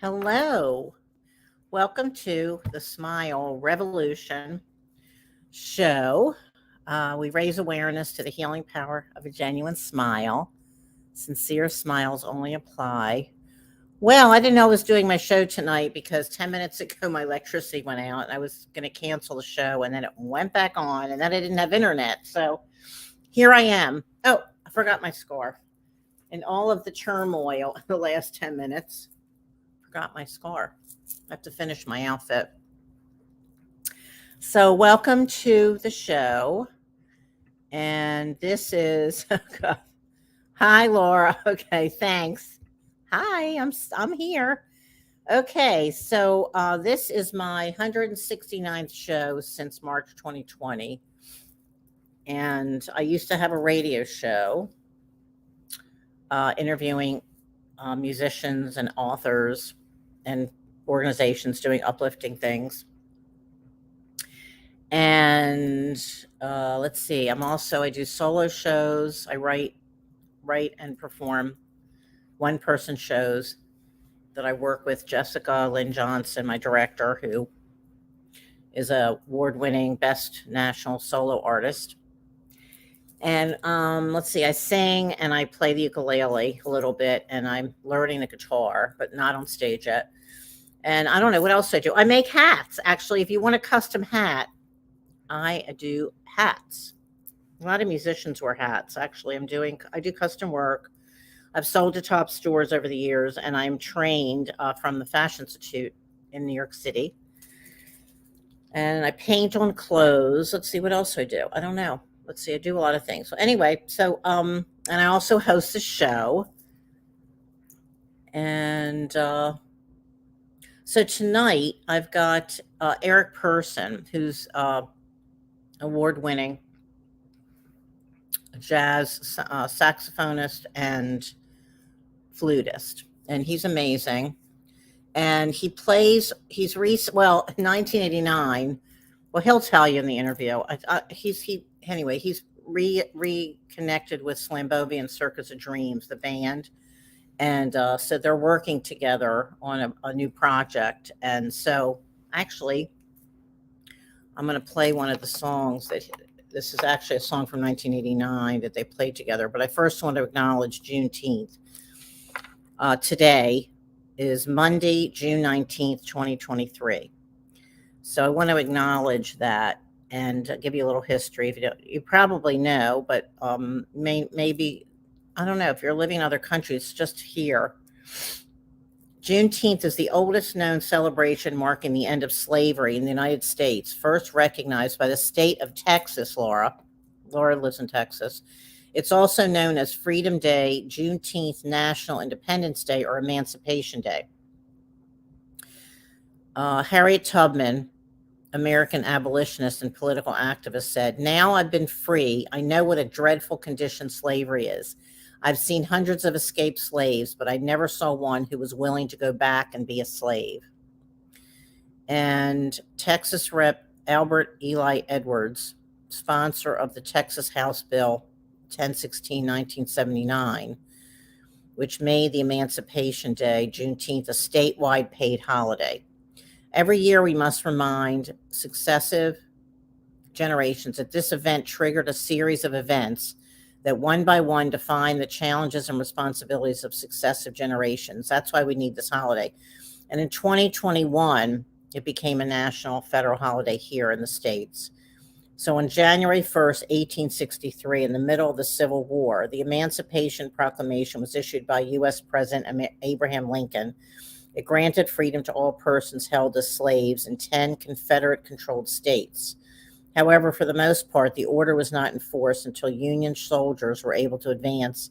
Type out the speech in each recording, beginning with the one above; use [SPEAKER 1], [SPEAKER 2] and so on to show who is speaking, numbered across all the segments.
[SPEAKER 1] Hello. Welcome to the Smile Revolution show. We raise awareness to the healing power of a genuine smile. Sincere smiles only apply. Well, I didn't know I was doing my show tonight because 10 minutes ago my electricity went out and I was going to cancel the show and then it went back on and then I didn't have internet. So here I am. Oh, I forgot my scarf. In all of the turmoil in the last 10 minutes, forgot my scarf. I have to finish my outfit. So, welcome to the show. And this is hi, Laura. Okay, thanks. Hi, I'm here. Okay, so this is my 169th show since March 2020. And I used to have a radio show interviewing musicians and authors and organizations doing uplifting things. And let's see, I do solo shows. I write and perform one-person shows that I work with Jessica Lynn Johnson, my director, who is a award-winning best national solo artist. And let's see, I sing and I play the ukulele a little bit, and I'm learning the guitar, but not on stage yet. And I don't know what else I do. I make hats. Actually, if you want a custom hat, I do hats. A lot of musicians wear hats. Actually, I do custom work. I've sold to top stores over the years, and I'm trained from the Fashion Institute in New York City. And I paint on clothes. Let's see what else I do. I don't know. Let's see. I do a lot of things. So anyway, and I also host a show. And so tonight I've got Eric Person, who's award-winning jazz saxophonist and flutist, and he's amazing. And he's 1989. Well, he'll tell you in the interview. He's reconnected with Slambovian Circus of Dreams, the band, and so they're working together on a new project. And so, actually, I'm going to play one of the songs this is actually a song from 1989 that they played together. But I first want to acknowledge Juneteenth. Today is Monday, June 19th, 2023. So I want to acknowledge that and give you a little history. If you probably know, but maybe, I don't know, if you're living in other countries, just here. Juneteenth is the oldest known celebration marking the end of slavery in the United States, first recognized by the state of Texas, Laura. Laura lives in Texas. It's also known as Freedom Day, Juneteenth, National Independence Day, or Emancipation Day. Harriet Tubman, American abolitionist and political activist, said, "Now I've been free. I know what a dreadful condition slavery is. I've seen hundreds of escaped slaves, but I never saw one who was willing to go back and be a slave." And Texas Rep. Albert Eli Edwards, sponsor of the Texas House Bill 1016, 1979, which made the Emancipation Day, Juneteenth, a statewide paid holiday. Every year we must remind successive generations that this event triggered a series of events that one by one define the challenges and responsibilities of successive generations. That's why we need this holiday. And in 2021, it became a national federal holiday here in the States. So on January 1st, 1863, in the middle of the Civil War, the Emancipation Proclamation was issued by U.S. President Abraham Lincoln. It granted freedom to all persons held as slaves in 10 Confederate-controlled states. However, for the most part, the order was not enforced until Union soldiers were able to advance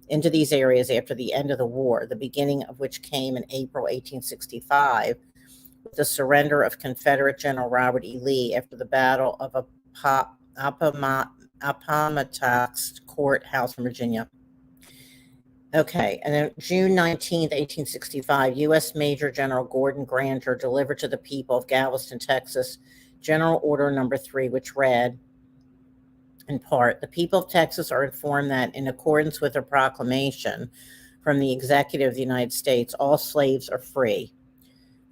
[SPEAKER 1] into these areas after the end of the war, the beginning of which came in April 1865, with the surrender of Confederate General Robert E. Lee after the Battle of Appomattox Courthouse in Virginia. Okay, and then June 19th, 1865, U.S. Major General Gordon Granger delivered to the people of Galveston, Texas, General Order Number 3, which read, in part, "The people of Texas are informed that, in accordance with a proclamation from the Executive of the United States, all slaves are free.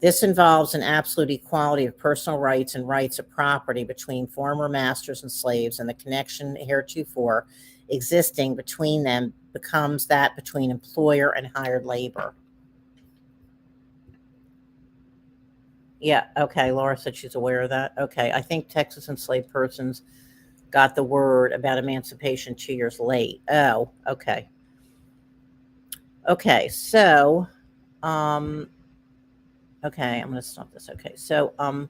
[SPEAKER 1] This involves an absolute equality of personal rights and rights of property between former masters and slaves, and the connection heretofore existing between them becomes that between employer and hired labor. Yeah, okay, Laura said she's aware of that. Okay, I think Texas enslaved persons got the word about emancipation 2 years late. Oh, okay. Okay, so, okay, I'm going to stop this. Okay, so, all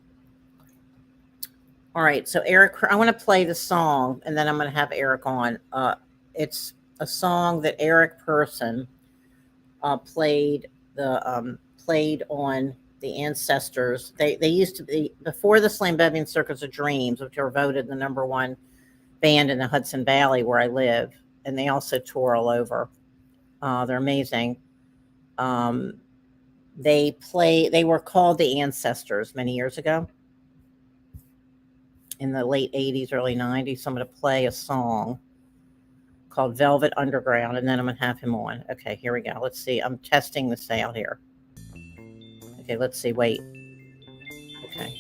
[SPEAKER 1] right, so Eric, I want to play the song, and then I'm going to have Eric on. It's a song that Eric Person played on the Ancestors. They used to be, before the Slambevian Circus of Dreams, which were voted the #1 band in the Hudson Valley where I live, and they also tour all over. They're amazing. They were called the Ancestors many years ago in the late 80s, early 90s. So I'm going to play a song called Velvet Underground, and then I'm going to have him on. Okay, here we go. Let's see. I'm testing this out here. Okay, let's see. Wait. Okay.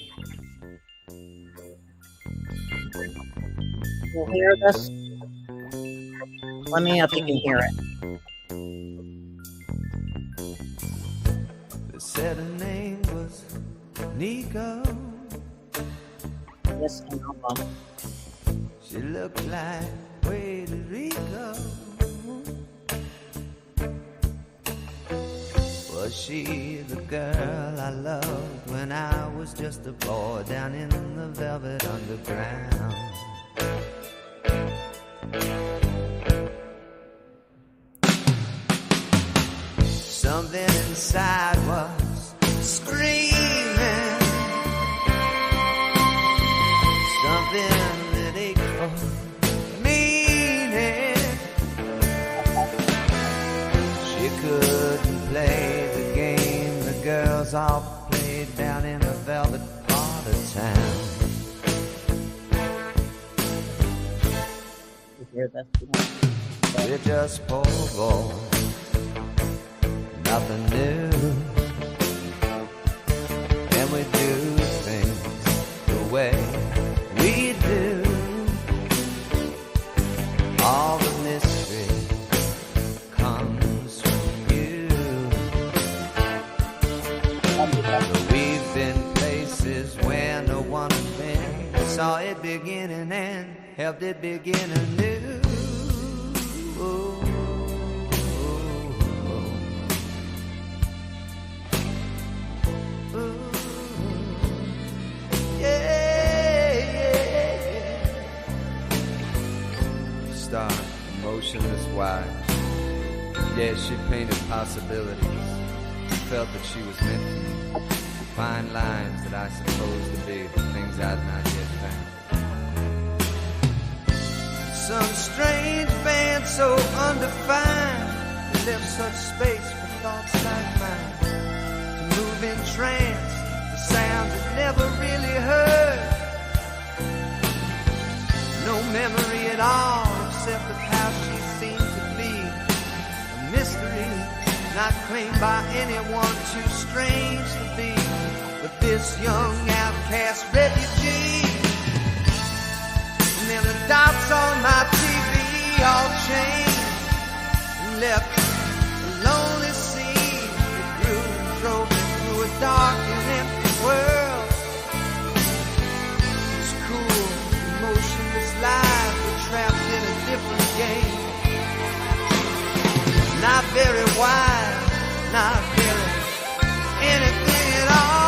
[SPEAKER 1] You'll hear this? Let me know if you can hear it.
[SPEAKER 2] They said her name was Nico.
[SPEAKER 1] This album.
[SPEAKER 2] She looked like Puerto Rico. Was she the girl I loved when I was just a boy down in the velvet underground? Something inside was screaming, something that ached for meaning. She couldn't play the game the girls all played down in the velvet part of town.
[SPEAKER 1] You hear this?
[SPEAKER 2] We're just poor boys, nothing new, and we do things the way we do. All the mystery comes from you. We've been places where no one has been. We saw it beginning and helped it begin anew. Motionless wise. Yeah, she painted possibilities. Felt that she was meant to me. Fine lines that I supposed to be the things I'd not yet found. Some strange band so undefined left such space for thoughts like mine to move in trance, the sounds that never really heard. No memory at all except of how she seemed to be. A mystery not claimed by anyone, too strange to be. But this young outcast refugee. And then the dots on my TV all changed and left a lonely scene that grew and drove me through a dark and empty world. It's cool, emotionless life, we're trapped in a different game. Not very wise, not very anything at all.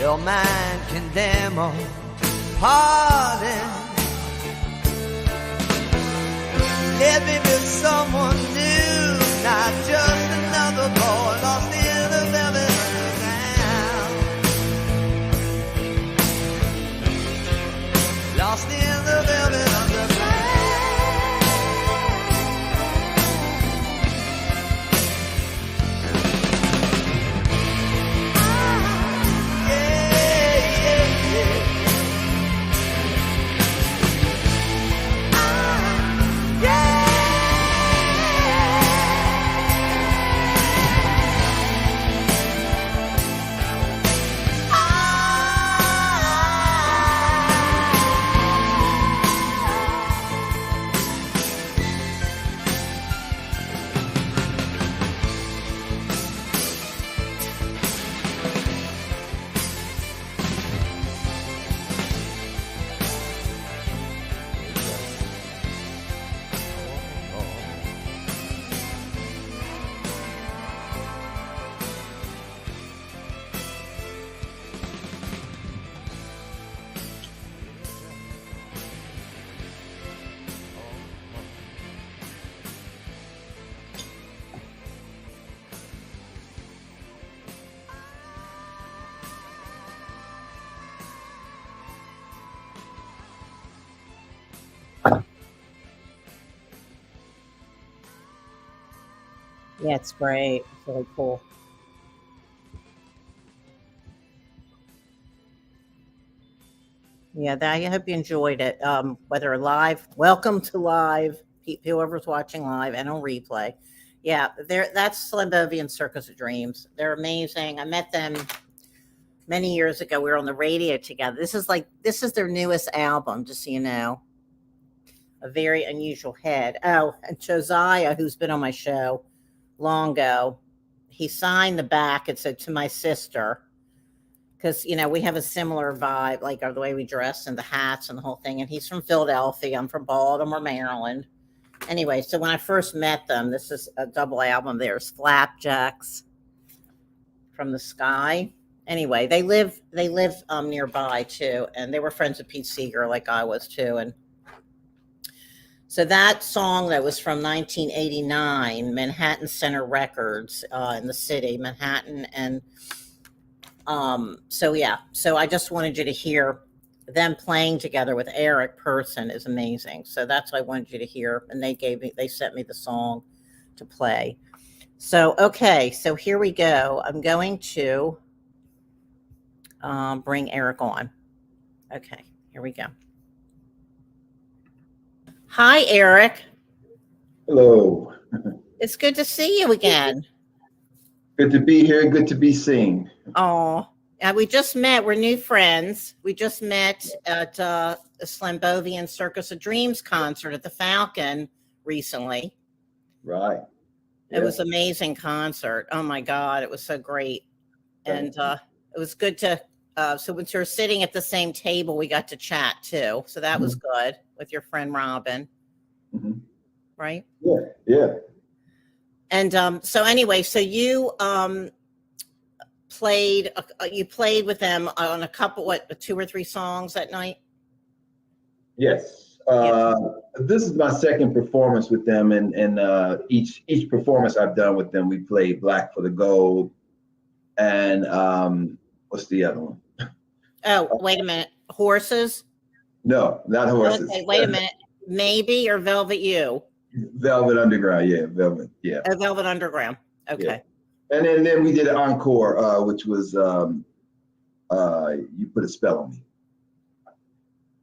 [SPEAKER 2] Your mind condemn or pardon. If it was someone new, not just another boy lost in the velvet underground. Lost in the velvet underground.
[SPEAKER 1] Yeah, it's great. It's really cool. Yeah, I hope you enjoyed it. Whether live, welcome to live, whoever's watching live and on replay. Yeah, that's Slimbovian Circus of Dreams. They're amazing. I met them many years ago. We were on the radio together. This is their newest album, just so you know. A very unusual head. Oh, and Josiah, who's been on my show long ago, he signed the back. It said, "To my sister," because we have a similar vibe, like the way we dress and the hats and the whole thing. And he's from Philadelphia. I'm from Baltimore, Maryland. Anyway, so when I first met them, this is a double album. There's Flapjacks from the Sky. Anyway, they live nearby too, and they were friends with Pete Seeger, like I was too. And so that song that was from 1989, Manhattan Center Records in the city, Manhattan. And so I just wanted you to hear them playing together with Eric Person is amazing. So that's what I wanted you to hear. And they sent me the song to play. So, okay, so here we go. I'm going to bring Eric on. Okay, here we go. Hi, Eric.
[SPEAKER 3] Hello.
[SPEAKER 1] It's good to see you again.
[SPEAKER 3] Good to be here. Good to be seen.
[SPEAKER 1] Oh, we just met. We're new friends. We just met at the Slimbovian Circus of Dreams concert at the Falcon recently.
[SPEAKER 3] Right.
[SPEAKER 1] It was an amazing concert. Oh my God, it was so great. And it was good to, so once you're sitting at the same table, we got to chat too. So that was good with your friend Robin.
[SPEAKER 3] Mm-hmm.
[SPEAKER 1] Right?
[SPEAKER 3] Yeah.
[SPEAKER 1] And so anyway, so you played with them on a couple, 2 or 3 songs that night?
[SPEAKER 3] Yes. This is my second performance with them, and each performance I've done with them, we played Black for the Gold, and what's the other one?
[SPEAKER 1] Oh, wait a minute. Horses?
[SPEAKER 3] No, not Horses.
[SPEAKER 1] Okay, wait a minute. Maybe or Velvet You?
[SPEAKER 3] Velvet Underground, yeah, Velvet, yeah.
[SPEAKER 1] Oh, Velvet Underground. Okay.
[SPEAKER 3] Yeah. And then we did an encore, which was You Put a Spell on Me.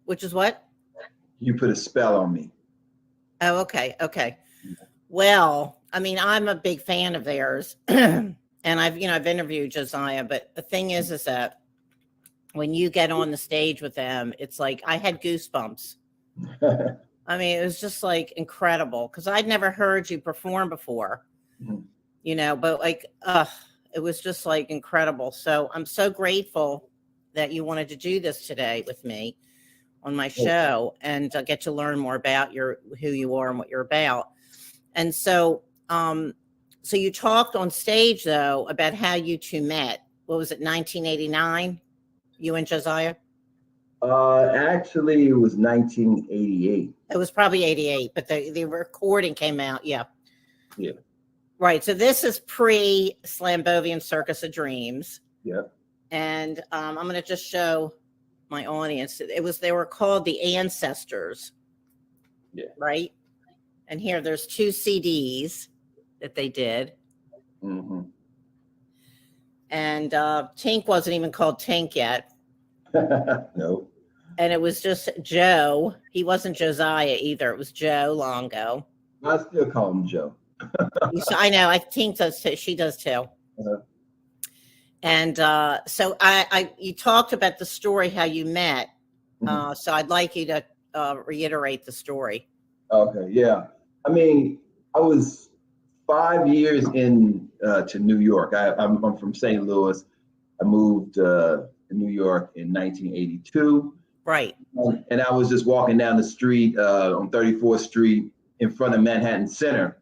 [SPEAKER 1] Which is what?
[SPEAKER 3] You Put a Spell on Me.
[SPEAKER 1] Oh, okay. Well, I mean, I'm a big fan of theirs, and I've interviewed Josiah, but the thing is that when you get on the stage with them, it's like I had goosebumps. I mean, it was just like incredible because I'd never heard you perform before, but like, it was just like incredible. So I'm so grateful that you wanted to do this today with me on my show and get to learn more about who you are and what you're about. And so, so you talked on stage though about how you two met. What was it, 1989? You and Josiah?
[SPEAKER 3] Actually, it was 1988.
[SPEAKER 1] It was probably 88, but the recording came out. Yeah.
[SPEAKER 3] Yeah.
[SPEAKER 1] Right. So this is pre-Slambovian Circus of Dreams.
[SPEAKER 3] Yeah.
[SPEAKER 1] And I'm going to just show my audience. They were called the Ancestors.
[SPEAKER 3] Yeah.
[SPEAKER 1] Right. And here there's 2 CDs that they did.
[SPEAKER 3] Mm-hmm.
[SPEAKER 1] And Tink wasn't even called Tink yet.
[SPEAKER 3] No.
[SPEAKER 1] And it was just Joe. He wasn't Josiah either. It was Joe Longo.
[SPEAKER 3] I still call him Joe.
[SPEAKER 1] I know. I think does too. She does too.
[SPEAKER 3] Uh-huh.
[SPEAKER 1] And so you talked about the story, how you met.
[SPEAKER 3] Mm-hmm.
[SPEAKER 1] So I'd like you to reiterate the story.
[SPEAKER 3] Okay. Yeah. I mean, I was 5 years in to New York. I'm from St. Louis. I moved to New York in 1982.
[SPEAKER 1] Right.
[SPEAKER 3] And I was just walking down the street on 34th Street in front of Manhattan Center.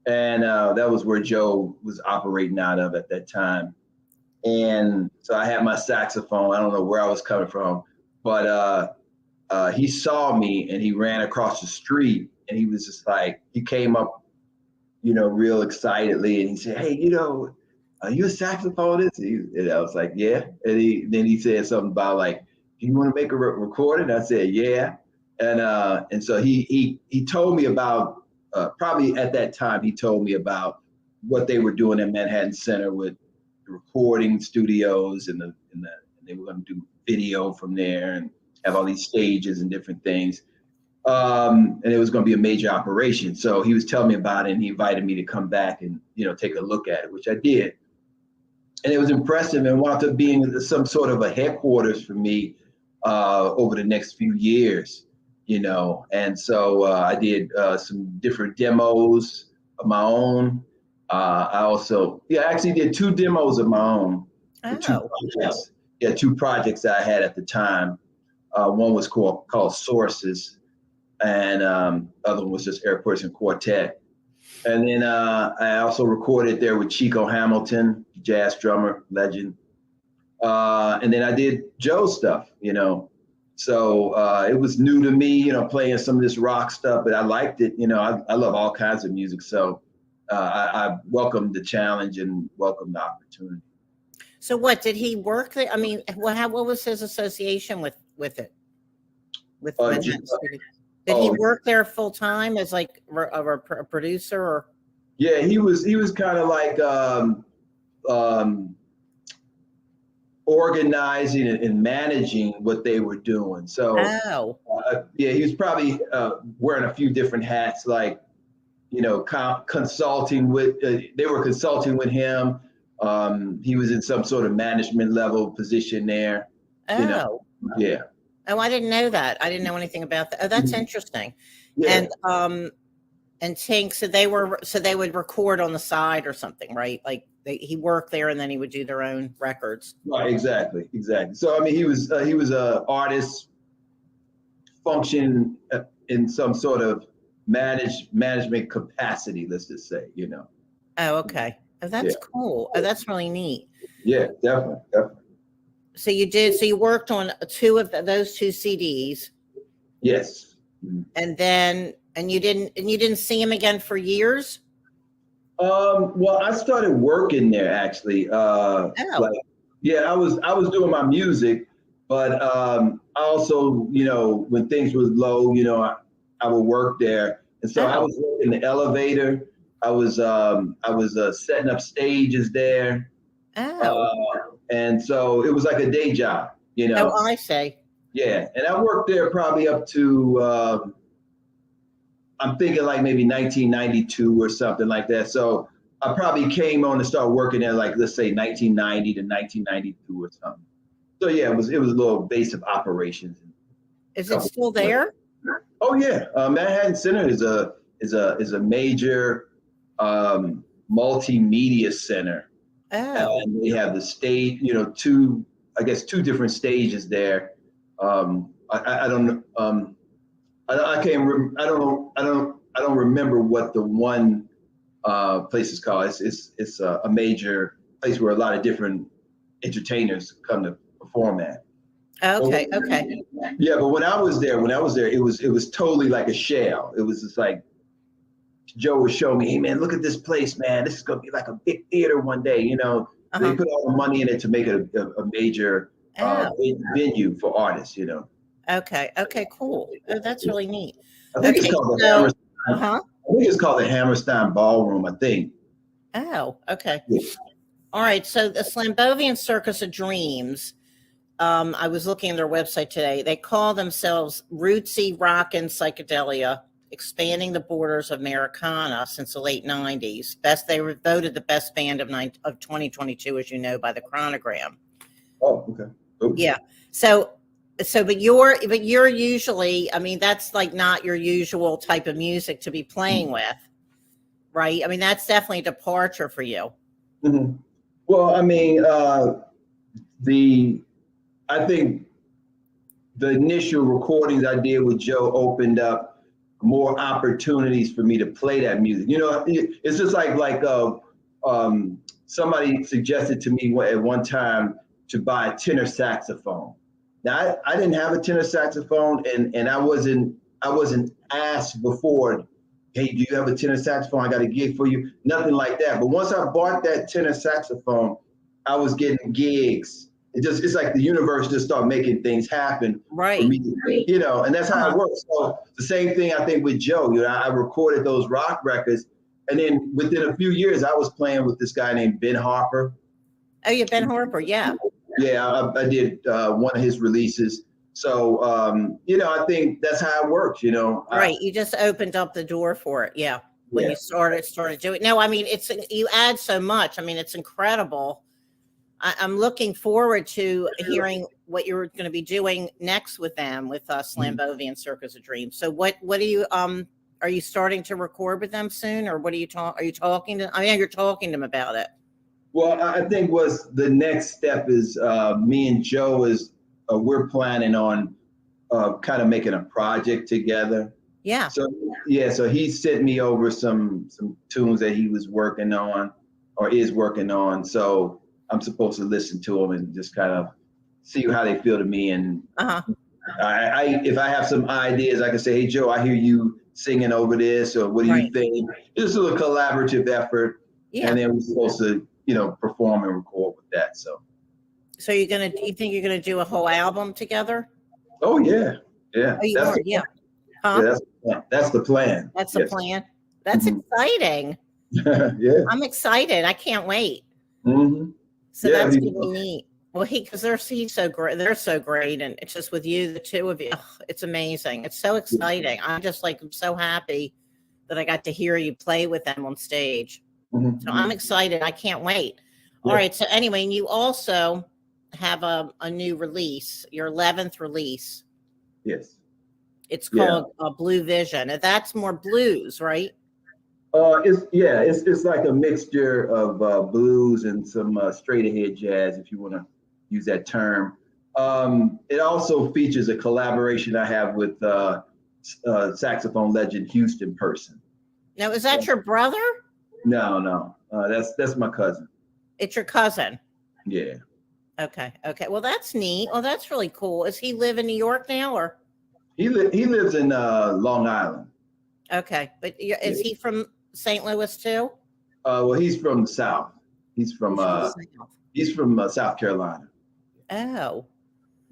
[SPEAKER 3] And that was where Joe was operating out of at that time. And so I had my saxophone. I don't know where I was coming from, but he saw me and he ran across the street and he was just like, he came up, real excitedly. And he said, "Hey, are you a saxophonist?" And I was like, "Yeah." And then he said something about like, "Do you want to make a recording?" I said, "Yeah." And so he told me about, probably at that time, he told me about what they were doing at Manhattan Center with the recording studios and they were going to do video from there and have all these stages and different things. And it was going to be a major operation. So he was telling me about it and he invited me to come back and, take a look at it, which I did. And it was impressive and wound up being some sort of a headquarters for me over the next few years, And so I did some different demos of my own. I also, I actually did 2 demos of my own.
[SPEAKER 1] Oh.
[SPEAKER 3] 2 projects. Yeah, 2 projects that I had at the time. One was called Sources, and other one was just Airports and Quartet. And then I also recorded there with Chico Hamilton, jazz drummer, legend. And then I did Joe's stuff, So it was new to me, playing some of this rock stuff, but I liked it. I love all kinds of music. So I welcomed the challenge and welcomed the opportunity.
[SPEAKER 1] So what, did he work there? I mean, what was his association with it? With Manhattan Studio? Did he work there full time as like a producer or?
[SPEAKER 3] Yeah, he was kind of like organizing and managing what they were doing. So he was probably wearing a few different hats, like consulting with. They were consulting with him. He was in some sort of management level position there. Yeah.
[SPEAKER 1] Oh, I didn't know that. I didn't know anything about that. Oh, that's interesting.
[SPEAKER 3] Yeah.
[SPEAKER 1] And Tink, so they would record on the side or something, right? Like he worked there and then he would do their own records.
[SPEAKER 3] Right. Exactly. So, I mean, he was a artist function in some sort of management capacity, let's just say,
[SPEAKER 1] Oh, okay. Oh, that's cool. Oh, that's really neat.
[SPEAKER 3] Yeah, definitely.
[SPEAKER 1] So you worked on 2 of those 2 CDs.
[SPEAKER 3] Yes.
[SPEAKER 1] And you didn't see him again for years?
[SPEAKER 3] Well, I started working there actually. I was doing my music, but I also, when things was low, I would work there. And so I was in the elevator. I was setting up stages there. And so it was like a day job,
[SPEAKER 1] Oh, I see.
[SPEAKER 3] Yeah. And I worked there probably up to, I'm thinking like maybe 1992 or something like that. So I probably came on to start working there, like, let's say 1990 to 1992 or something. So yeah, it was a little base of operations.
[SPEAKER 1] Is it still there?
[SPEAKER 3] Oh yeah. Manhattan Center is a major multimedia center.
[SPEAKER 1] Oh.
[SPEAKER 3] And they have the stage, 2 different stages there. I don't remember what the one place is called. It's a major place where a lot of different entertainers come to perform at.
[SPEAKER 1] Okay.
[SPEAKER 3] But,
[SPEAKER 1] Okay.
[SPEAKER 3] Yeah, but when I was there, it was totally like a shell. It was just like Joe would show me, hey man, look at this place, man. This is gonna be like a big theater one day. You know, they
[SPEAKER 1] Uh-huh.
[SPEAKER 3] put all the money in it to make it a major
[SPEAKER 1] Oh,
[SPEAKER 3] venue for artists. You know,
[SPEAKER 1] okay. Okay, cool. Oh, that's really neat.
[SPEAKER 3] I think it's
[SPEAKER 1] Okay,
[SPEAKER 3] called the
[SPEAKER 1] so,
[SPEAKER 3] Hammerstein.
[SPEAKER 1] uh-huh.
[SPEAKER 3] I think it's called the Hammerstein Ballroom. I think.
[SPEAKER 1] Oh, okay.
[SPEAKER 3] Yeah.
[SPEAKER 1] All right. So the Slambovian Circus of Dreams, I was looking at their website today. They call themselves rootsy rock and psychedelia, expanding the borders of Americana since the late 90s. They were voted the best band of 2022, as you know, by the Chronogram.
[SPEAKER 3] Oh, okay. Oops.
[SPEAKER 1] Yeah. But you're usually, I mean, that's like not your usual type of music to be playing with, right? I mean, that's definitely a departure for you.
[SPEAKER 3] Mm-hmm. Well, I mean, I think the initial recordings I did with Joe opened up more opportunities for me to play that music. You know, it's just like somebody suggested to me at one time to buy a tenor saxophone. Now I didn't have a tenor saxophone, and I wasn't asked before, hey, do you have a tenor saxophone? I got a gig for you. Nothing like that. But once I bought that tenor saxophone, I was getting gigs. It's like the universe just started making things happen
[SPEAKER 1] Right.
[SPEAKER 3] for me, you know, and that's how it works. So the same thing I think with Joe, you know, I recorded those rock records, and then within a few years, I was playing with this guy named Ben Harper.
[SPEAKER 1] Oh, yeah, Ben Harper, yeah.
[SPEAKER 3] Yeah, I did one of his releases. So, you know, I think that's how it works, you know.
[SPEAKER 1] Right, you just opened up the door for it, yeah. When you started doing it. No, I mean, you add so much. I mean, it's incredible. I'm looking forward to hearing what you're going to be doing next with them, with Slambovian Circus of Dreams. So what are you starting to record with them soon, or what are you talking to? I mean, you're talking to them about it.
[SPEAKER 3] Well, I think what's the next step is me and Joe we're planning on kind of making a project together.
[SPEAKER 1] Yeah.
[SPEAKER 3] So he sent me over some tunes that he was working on or is working on. So I'm supposed to listen to them and just kind of see how they feel to me. And if I have some ideas, I can say, hey, Joe, I hear you singing over this, or what do you think? It's a little collaborative effort. Yeah. And then we're supposed to, you know, perform and record with that. So
[SPEAKER 1] you think you're gonna do a whole album together?
[SPEAKER 3] Oh yeah. Yeah.
[SPEAKER 1] Oh, you are, yeah.
[SPEAKER 3] Huh? Yeah, that's the plan.
[SPEAKER 1] That's the plan. That's exciting.
[SPEAKER 3] Yeah.
[SPEAKER 1] I'm excited. I can't wait.
[SPEAKER 3] Mm-hmm.
[SPEAKER 1] So that's gonna be neat. Well, because he's so great. They're so great, and it's just with you, the two of you. It's amazing. It's so exciting. I'm so happy that I got to hear you play with them on stage. Mm-hmm. So I'm excited. I can't wait. Yeah. All right. So anyway, and you also have a new release, your 11th release.
[SPEAKER 3] Yes.
[SPEAKER 1] It's called Blue Vision. And that's more blues, right?
[SPEAKER 3] It's like a mixture of blues and some straight ahead jazz, if you want to use that term. It also features a collaboration I have with saxophone legend Houston Person.
[SPEAKER 1] Now, is that your brother?
[SPEAKER 3] No. That's my cousin.
[SPEAKER 1] It's your cousin.
[SPEAKER 3] Yeah.
[SPEAKER 1] Okay. Well, that's neat. Well, that's really cool. Does he live in New York now, or?
[SPEAKER 3] He lives in Long Island.
[SPEAKER 1] Okay, but is he from St. Louis too?
[SPEAKER 3] Well, he's from the South. He's from South Carolina.
[SPEAKER 1] Oh.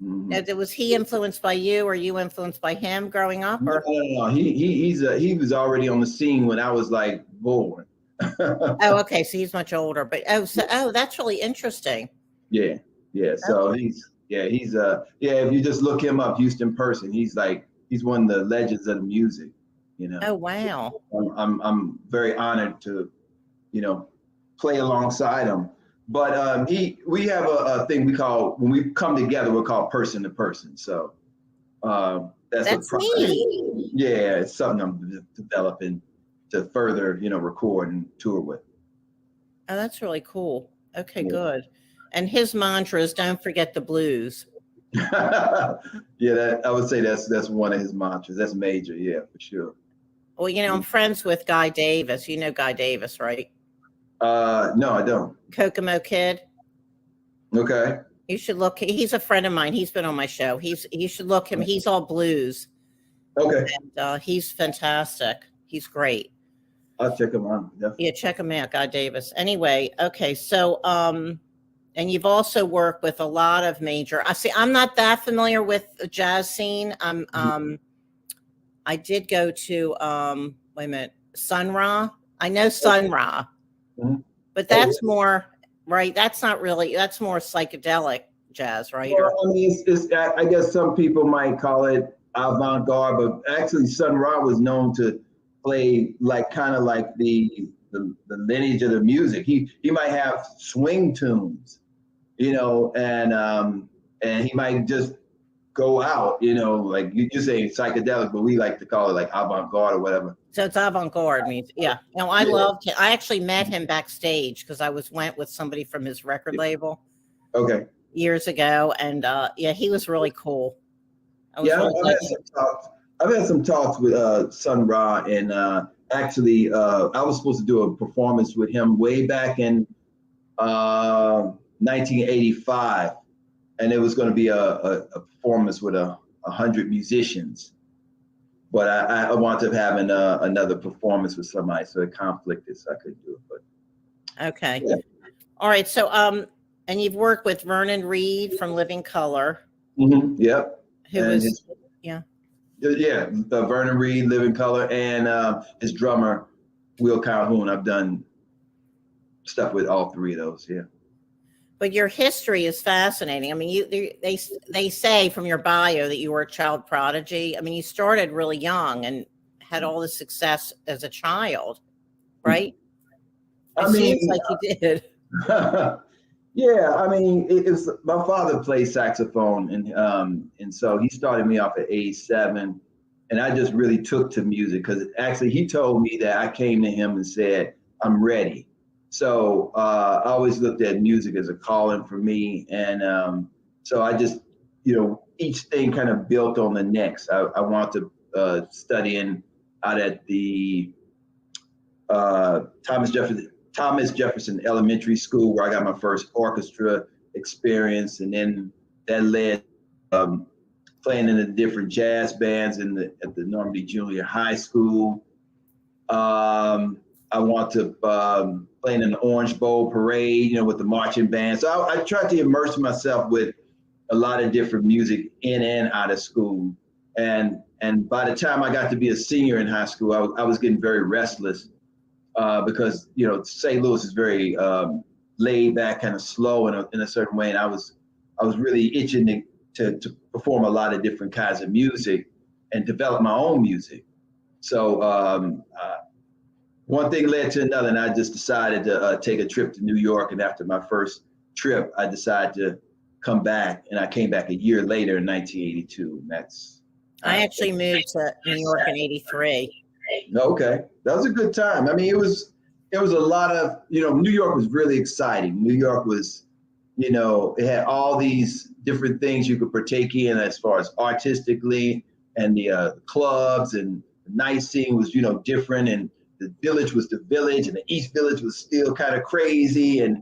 [SPEAKER 1] Mm-hmm. Now, was he influenced by you, or you influenced by him growing up? Or?
[SPEAKER 3] No. He was already on the scene when I was like born.
[SPEAKER 1] Oh, okay. So he's much older, but that's really interesting.
[SPEAKER 3] Yeah. So okay. If you just look him up, Houston Person, he's one of the legends of the music, you know.
[SPEAKER 1] Oh, wow.
[SPEAKER 3] I'm very honored to, you know, play alongside him. But we have a thing we call, when we come together, we're called person to person. So that's
[SPEAKER 1] neat.
[SPEAKER 3] Yeah, it's something I'm developing to further, you know, record and tour with.
[SPEAKER 1] Oh, that's really cool. Okay, good. And his mantra is, don't forget the blues.
[SPEAKER 3] I would say that's one of his mantras. That's major, yeah, for sure.
[SPEAKER 1] Well, you know, I'm friends with Guy Davis. You know Guy Davis, right?
[SPEAKER 3] No, I don't.
[SPEAKER 1] Kokomo Kid.
[SPEAKER 3] Okay.
[SPEAKER 1] You should look. He's a friend of mine. He's been on my show. You should look him. He's all blues.
[SPEAKER 3] Okay.
[SPEAKER 1] And he's fantastic. He's great.
[SPEAKER 3] I'll check him out.
[SPEAKER 1] Yeah, check him out, Guy Davis. Anyway, okay, so and you've also worked with a lot of major. I'm not that familiar with the jazz scene. I did go to wait a minute, Sun Ra. I know Sun Ra, but that's more right. That's not really. That's more psychedelic jazz, right?
[SPEAKER 3] Well, I mean, I guess some people might call it avant-garde, but actually, Sun Ra was known to play like kind of like the lineage of the music. He might have swing tunes, you know, and he might just go out, you know, like you say psychedelic, but we like to call it like avant-garde or whatever.
[SPEAKER 1] So it's avant-garde means, yeah. No, I loved him. I actually met him backstage because I went with somebody from his record label.
[SPEAKER 3] Okay.
[SPEAKER 1] Years ago, and yeah, he was really cool.
[SPEAKER 3] I've had some talks with Sun Ra, and actually, I was supposed to do a performance with him way back in 1985, and it was going to be a performance with 100 musicians. But I wound up having another performance with somebody, so it conflicted, so I couldn't do it. But
[SPEAKER 1] okay, yeah. All right. So and you've worked with Vernon Reid from Living Color.
[SPEAKER 3] Mm-hmm. Yep. Vernon Reid, Living Color, and his drummer Will Calhoun. I've done stuff with all three of those. Yeah.
[SPEAKER 1] But your history is fascinating. I mean, they say from your bio that you were a child prodigy. I mean, you started really young and had all the success as a child, right? It seems like you did.
[SPEAKER 3] Yeah, I mean, it was my father played saxophone, and so he started me off at age 7, and I just really took to music because actually he told me that I came to him and said, "I'm ready." So I always looked at music as a calling for me, and so I just, you know, each thing kind of built on the next. I wanted to studying out at the Thomas Jefferson Elementary School, where I got my first orchestra experience, and then that led playing in the different jazz bands at the Normandy Junior High School. I want to playing in the Orange Bowl Parade, you know, with the marching band. So I tried to immerse myself with a lot of different music in and out of school. And by the time I got to be a senior in high school, I was getting very restless because, you know, St. Louis is very laid back, kind of slow in a certain way. And I was really itching to perform a lot of different kinds of music and develop my own music. So one thing led to another, and I just decided to take a trip to New York. And after my first trip, I decided to come back, and I came back a year later in 1982. And
[SPEAKER 1] I actually moved to New York in 83.
[SPEAKER 3] Okay, that was a good time. I mean, it was a lot of, you know, New York was really exciting. New York was, you know, it had all these different things you could partake in as far as artistically, and the clubs, and the night scene was, you know, different, and the village was the village, and the East Village was still kind of crazy, and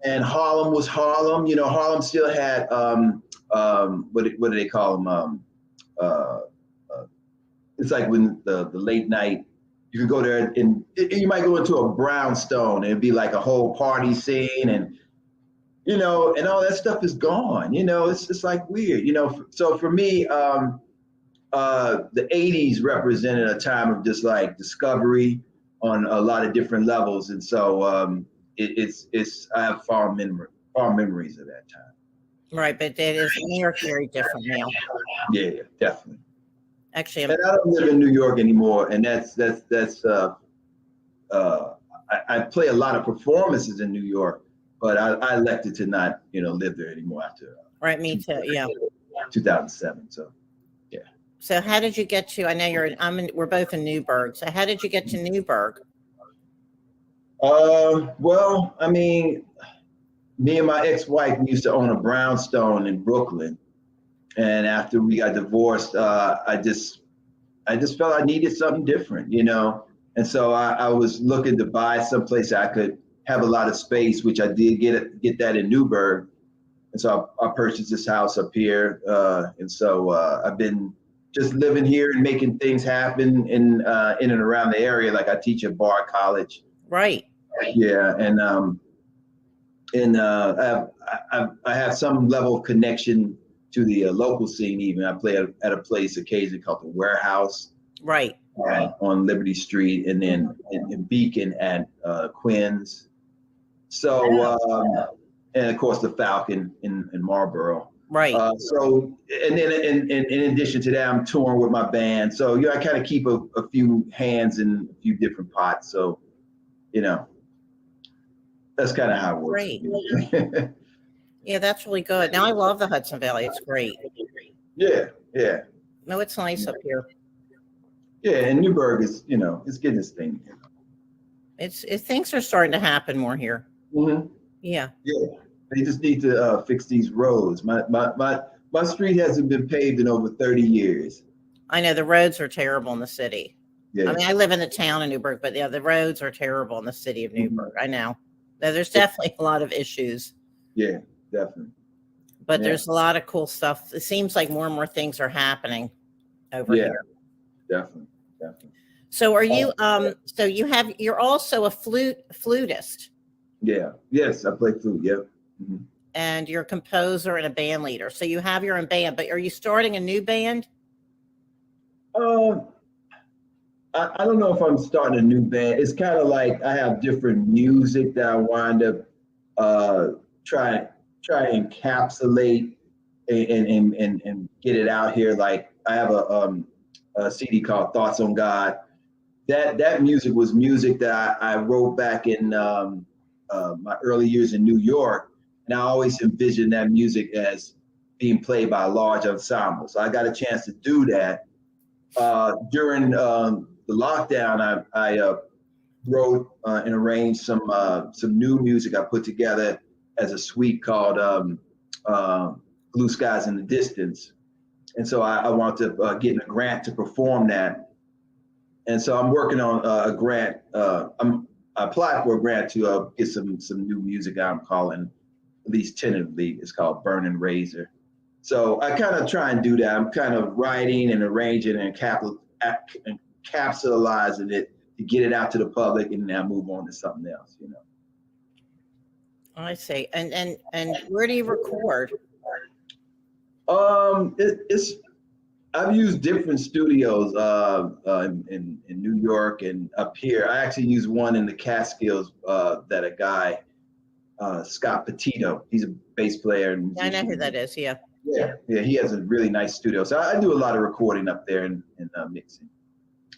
[SPEAKER 3] and Harlem was Harlem. You know, Harlem still had what do they call them? It's like when the late night, you could go there and you might go into a brownstone, and it'd be like a whole party scene, and, you know, and all that stuff is gone. You know, it's like weird, you know. So for me, the 80s represented a time of just like discovery on a lot of different levels. And so I have fond memories of that time.
[SPEAKER 1] Right, but it is very different now.
[SPEAKER 3] Yeah, definitely.
[SPEAKER 1] Actually,
[SPEAKER 3] and I don't live in New York anymore, and that's I play a lot of performances in New York, but I elected to not, you know, live there anymore after.
[SPEAKER 1] Right, me too. Yeah.
[SPEAKER 3] 2007. So, yeah.
[SPEAKER 1] So how did you get to? I know we're both in Newburgh. So how did you get to Newburgh?
[SPEAKER 3] Well, I mean, me and my ex-wife used to own a brownstone in Brooklyn. And after we got divorced, I just felt I needed something different, you know? And so I was looking to buy someplace I could have a lot of space, which I did get that in Newburgh. And so I purchased this house up here. And so I've been just living here and making things happen in and around the area. Like I teach at Bar College.
[SPEAKER 1] Right.
[SPEAKER 3] Yeah. I have some level of connection to the local scene. Even I play at a place occasionally called the Warehouse.
[SPEAKER 1] Right.
[SPEAKER 3] On Liberty Street, and then in Beacon at Quinn's. So, and of course the Falcon in Marlboro.
[SPEAKER 1] Right.
[SPEAKER 3] So, and then in addition to that, I'm touring with my band. So, I kind of keep a few hands in a few different pots. So, that's kind of how it works.
[SPEAKER 1] Great. Yeah, that's really good. Now I love the Hudson Valley. It's great.
[SPEAKER 3] Yeah.
[SPEAKER 1] No, it's nice up here.
[SPEAKER 3] Yeah, and Newburgh is, it's getting its thing.
[SPEAKER 1] Things are starting to happen more here.
[SPEAKER 3] Mm-hmm.
[SPEAKER 1] Yeah.
[SPEAKER 3] Yeah. They just need to fix these roads. My street hasn't been paved in over 30 years.
[SPEAKER 1] I know the roads are terrible in the city.
[SPEAKER 3] Yeah.
[SPEAKER 1] I mean, I live in the town of Newburgh, but yeah, the roads are terrible in the city of Newburgh. I know. There's definitely a lot of issues.
[SPEAKER 3] Yeah, definitely.
[SPEAKER 1] But there's a lot of cool stuff. It seems like more and more things are happening over here.
[SPEAKER 3] Definitely.
[SPEAKER 1] So are you you're also a flutist.
[SPEAKER 3] Yeah. Yes, I play flute. Yep. Mm-hmm.
[SPEAKER 1] And you're a composer and a band leader. So you have your own band, but are you starting a new band?
[SPEAKER 3] I don't know if I'm starting a new band. It's kind of like I have different music that I wind up try and encapsulate and get it out here. Like I have a CD called Thoughts on God. That music was music that I wrote back in my early years in New York, and I always envisioned that music as being played by a large ensemble. So I got a chance to do that during the lockdown. I wrote and arranged some new music I put together as a suite called Blue Skies in the Distance. And so I wanted to get a grant to perform that. And so I'm working on a grant. I applied for a grant to get some new music I'm calling, at least tentatively, it's called Burning Razor. So I kind of try and do that. I'm kind of writing and arranging and capsulizing it to get it out to the public, and now move on to something else,
[SPEAKER 1] I see. And where do you record?
[SPEAKER 3] I've used different studios in New York and up here. I actually used one in the Catskills that a guy, Scott Petito, he's a bass player. And
[SPEAKER 1] I know who that is. Yeah.
[SPEAKER 3] Yeah, he has a really nice studio. So I do a lot of recording up there and mixing.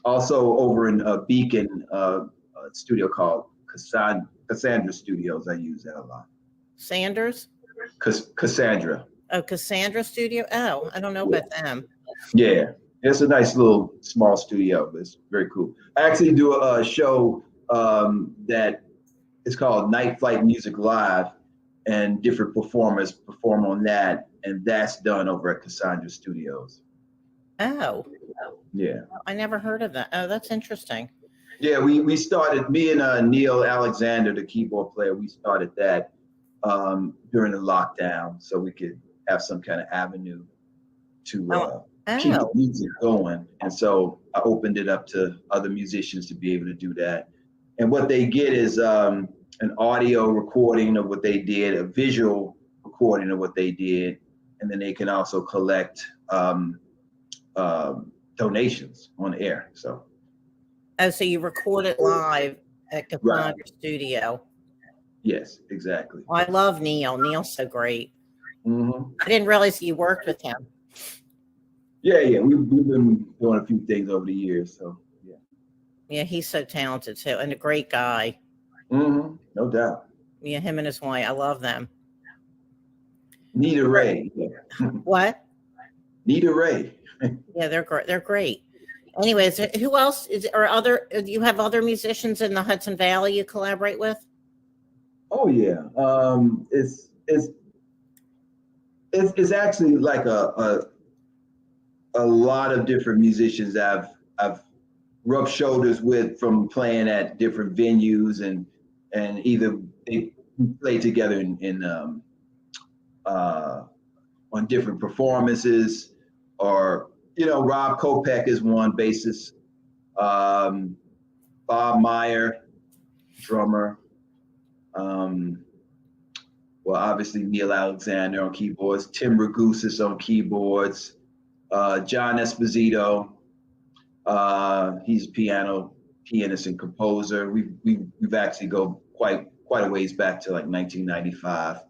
[SPEAKER 3] Also over in Beacon, a studio called Cassandra Studios. I use that a lot.
[SPEAKER 1] Sanders?
[SPEAKER 3] Cassandra.
[SPEAKER 1] Oh, Cassandra Studio? Oh, I don't know about them.
[SPEAKER 3] Yeah, it's a nice little small studio, but it's very cool. I actually do a show that is called Night Flight Music Live, and different performers perform on that, and that's done over at Cassandra Studios.
[SPEAKER 1] Oh.
[SPEAKER 3] Yeah.
[SPEAKER 1] I never heard of that. Oh, that's interesting.
[SPEAKER 3] Yeah, we started, me and Neil Alexander, the keyboard player, we started that during the lockdown, so we could have some kind of avenue to keep the music going. And so I opened it up to other musicians to be able to do that. And what they get is an audio recording of what they did, a visual recording of what they did, and then they can also collect donations on air. So.
[SPEAKER 1] Oh, so you record it live at Cassandra Studio.
[SPEAKER 3] Yes, exactly.
[SPEAKER 1] Well, I love Neil. Neil's so great.
[SPEAKER 3] Mm-hmm.
[SPEAKER 1] I didn't realize you worked with him.
[SPEAKER 3] Yeah. We've been doing a few things over the years. So, yeah.
[SPEAKER 1] Yeah, he's so talented too, and a great guy.
[SPEAKER 3] Mm-hmm. No doubt.
[SPEAKER 1] Yeah, him and his wife. I love them.
[SPEAKER 3] Nita Ray.
[SPEAKER 1] What?
[SPEAKER 3] Nita Ray.
[SPEAKER 1] Yeah, they're great. They're great. Anyways, who else do you have other musicians in the Hudson Valley you collaborate with?
[SPEAKER 3] Oh yeah. It's actually like a lot of different musicians I've rubbed shoulders with from playing at different venues, and either they play together in on different performances, or, Rob Kopech is one bassist, Bob Meyer, drummer. Well, obviously Neil Alexander on keyboards, Tim Ragusis on keyboards, John Esposito, he's a pianist and composer. We've actually go quite a ways back to like 1995.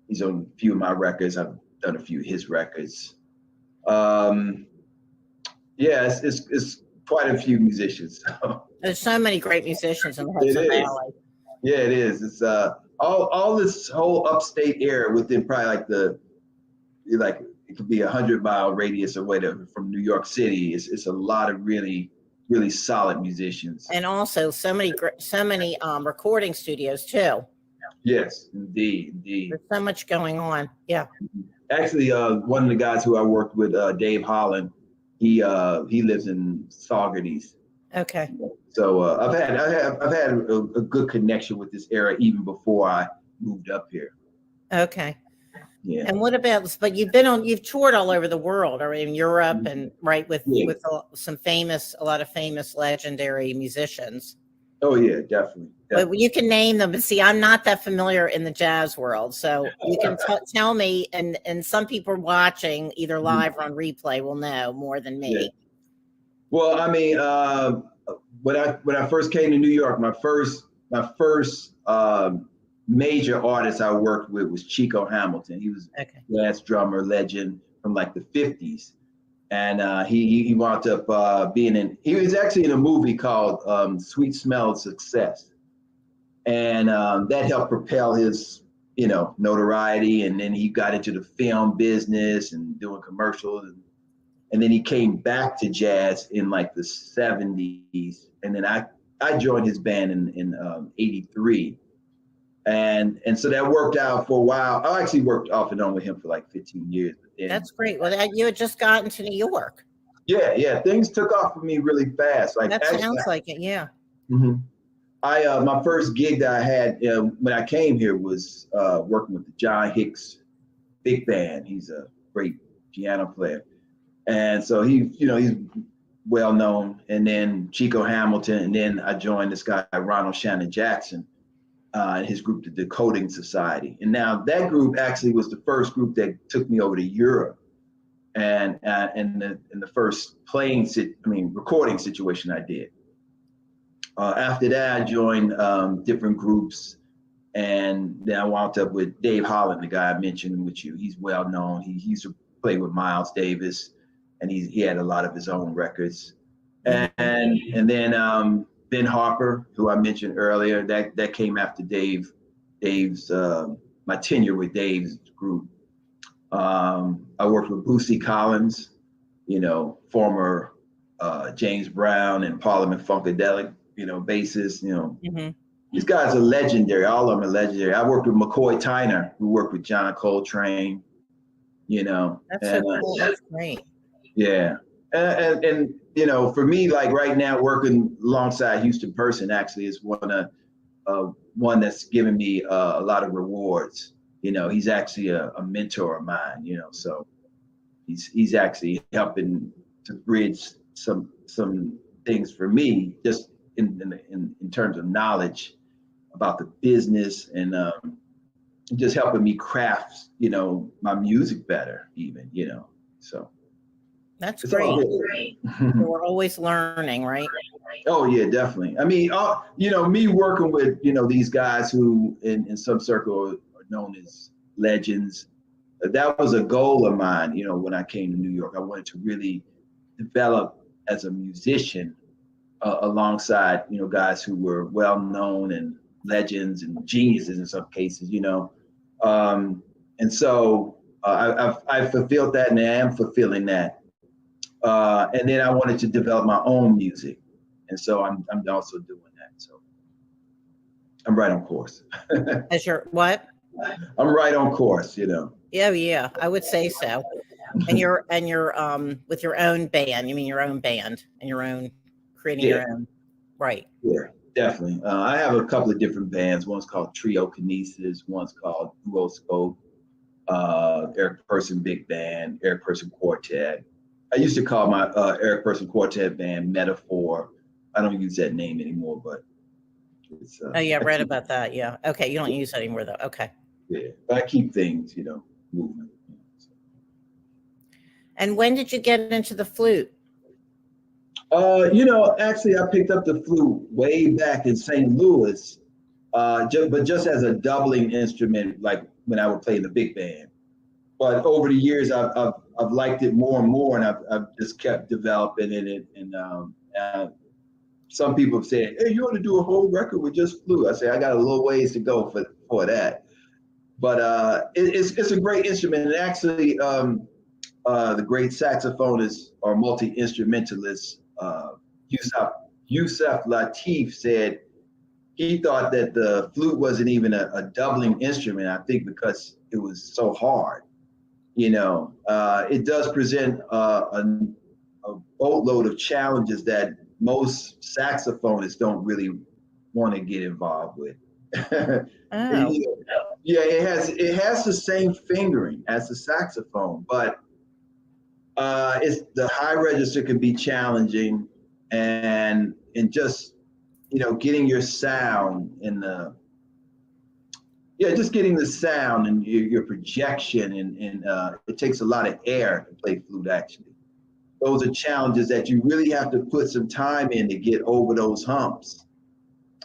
[SPEAKER 3] He's on a few of my records. I've done a few of his records. Yeah, it's quite a few musicians.
[SPEAKER 1] There's so many great musicians in the Hudson Valley.
[SPEAKER 3] Yeah, it is. It's all this whole upstate area within probably like it could be 100-mile radius or whatever from New York City. It's a lot of really, really solid musicians.
[SPEAKER 1] And also so many recording studios too.
[SPEAKER 3] Yes, indeed.
[SPEAKER 1] There's so much going on. Yeah.
[SPEAKER 3] Actually, one of the guys who I worked with, Dave Holland, he lives in Saugerties.
[SPEAKER 1] Okay.
[SPEAKER 3] So I've had a good connection with this area even before I moved up here.
[SPEAKER 1] Okay.
[SPEAKER 3] Yeah.
[SPEAKER 1] And what about? But you've toured all over the world, or in Europe, and with a lot of famous legendary musicians.
[SPEAKER 3] Oh yeah, definitely.
[SPEAKER 1] But you can name them. But see, I'm not that familiar in the jazz world, so you can tell me. And some people watching either live or on replay will know more than me.
[SPEAKER 3] Yeah. Well, I mean, when I first came to New York, my first major artist I worked with was Chico Hamilton. He was a jazz drummer legend from like the 50s. And he wound up he was actually in a movie called Sweet Smell of Success. And that helped propel his, notoriety. And then he got into the film business and doing commercials. And then he came back to jazz in like the 70s. And then I joined his band in 83. And so that worked out for a while. I actually worked off and on with him for like 15 years. But then,
[SPEAKER 1] that's great. Well, you had just gotten to New York.
[SPEAKER 3] Yeah. Things took off for me really fast. Like
[SPEAKER 1] that sounds like it. Yeah.
[SPEAKER 3] Mm-hmm. My first gig that I had when I came here was working with the John Hicks Big Band. He's a great piano player. And so he's well known. And then Chico Hamilton. And then I joined this guy, Ronald Shannon Jackson. His group, the Decoding Society. And now that group actually was the first group that took me over to Europe, and the first recording situation I did. After that, I joined different groups, and then I wound up with Dave Holland, the guy I mentioned with you. He's well known. He used to play with Miles Davis, and he had a lot of his own records. And then Ben Harper, who I mentioned earlier, that came after Dave's my tenure with Dave's group. I worked with Bootsy Collins, former James Brown and Parliament Funkadelic, bassist.
[SPEAKER 1] Mm-hmm.
[SPEAKER 3] These guys are legendary. All of them are legendary. I worked with McCoy Tyner, who worked with John Coltrane.
[SPEAKER 1] That's so cool. That's great.
[SPEAKER 3] Yeah. And for me, like right now, working alongside Houston Person actually is one that's given me a lot of rewards. He's actually a mentor of mine. So he's actually helping to bridge some things for me, just in terms of knowledge about the business and just helping me craft my music better, even. So.
[SPEAKER 1] That's great. We're always learning, right?
[SPEAKER 3] Oh yeah, definitely. I mean, me working with these guys who in some circle are known as legends. That was a goal of mine. When I came to New York, I wanted to really develop as a musician alongside guys who were well known and legends and geniuses in some cases. And so I fulfilled that, and I am fulfilling that. And then I wanted to develop my own music. And so I'm also doing that. So I'm right on course.
[SPEAKER 1] As your what?
[SPEAKER 3] I'm right on course,
[SPEAKER 1] Yeah, I would say so. And you're with your own band. You mean your own band and creating your own, right?
[SPEAKER 3] Yeah, definitely. I have a couple of different bands. One's called Trio Kinesis. One's called Duoscope. Eric Person Big Band, Eric Person Quartet. I used to call my Eric Person Quartet band Metaphor. I don't use that name anymore, but it's.
[SPEAKER 1] Oh yeah, I read about that. Yeah. Okay, you don't use it anymore though. Okay.
[SPEAKER 3] Yeah, but I keep things, moving.
[SPEAKER 1] And when did you get into the flute?
[SPEAKER 3] Actually, I picked up the flute way back in St. Louis, but just as a doubling instrument, like when I would play in the big band. But over the years, I've liked it more and more, and I've just kept developing it. And some people have said, "Hey, you want to do a whole record with just flute?" I say, I got a little ways to go for that. But it's a great instrument, and actually, the great saxophonist or multi-instrumentalist Josef Latif said he thought that the flute wasn't even a doubling instrument. I think because it was so hard. It does present a boatload of challenges that most saxophonists don't really want to get involved with.
[SPEAKER 1] Oh.
[SPEAKER 3] Yeah, it has the same fingering as the saxophone, but it's the high register can be challenging, and just getting your sound in just getting the sound and your projection, and it takes a lot of air to play flute. Actually, those are challenges that you really have to put some time in to get over those humps.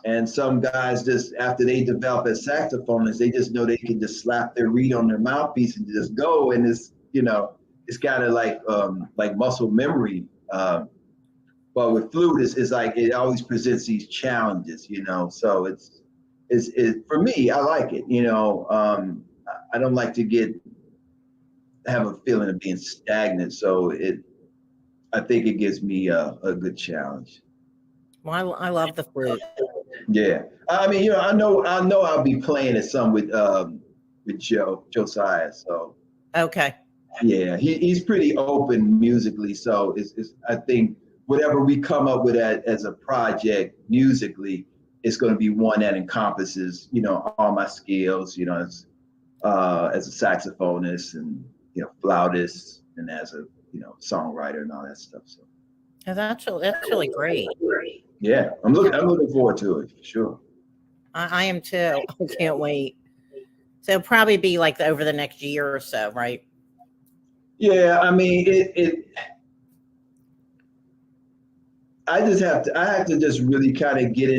[SPEAKER 3] And some guys, just after they develop as saxophonists, they just know they can just slap their reed on their mouthpiece and just go, and it's kind of like muscle memory. But with flute, it's like it always presents these challenges, So it's for me, I like it. I don't like to have a feeling of being stagnant. So I think it gives me a good challenge.
[SPEAKER 1] Well, I love the flute.
[SPEAKER 3] Yeah, I mean, I know I'll be playing it some with Josiah. So
[SPEAKER 1] Okay.
[SPEAKER 3] yeah, he's pretty open musically. So it's I think whatever we come up with as a project musically, it's going to be one that encompasses all my skills, as a saxophonist and flautist and as a songwriter and all that stuff. So
[SPEAKER 1] That's really great.
[SPEAKER 3] yeah, I'm looking forward to it for sure.
[SPEAKER 1] I am too. I can't wait. So it'll probably be like over the next year or so, right?
[SPEAKER 3] Yeah, I mean I have to just really kind of get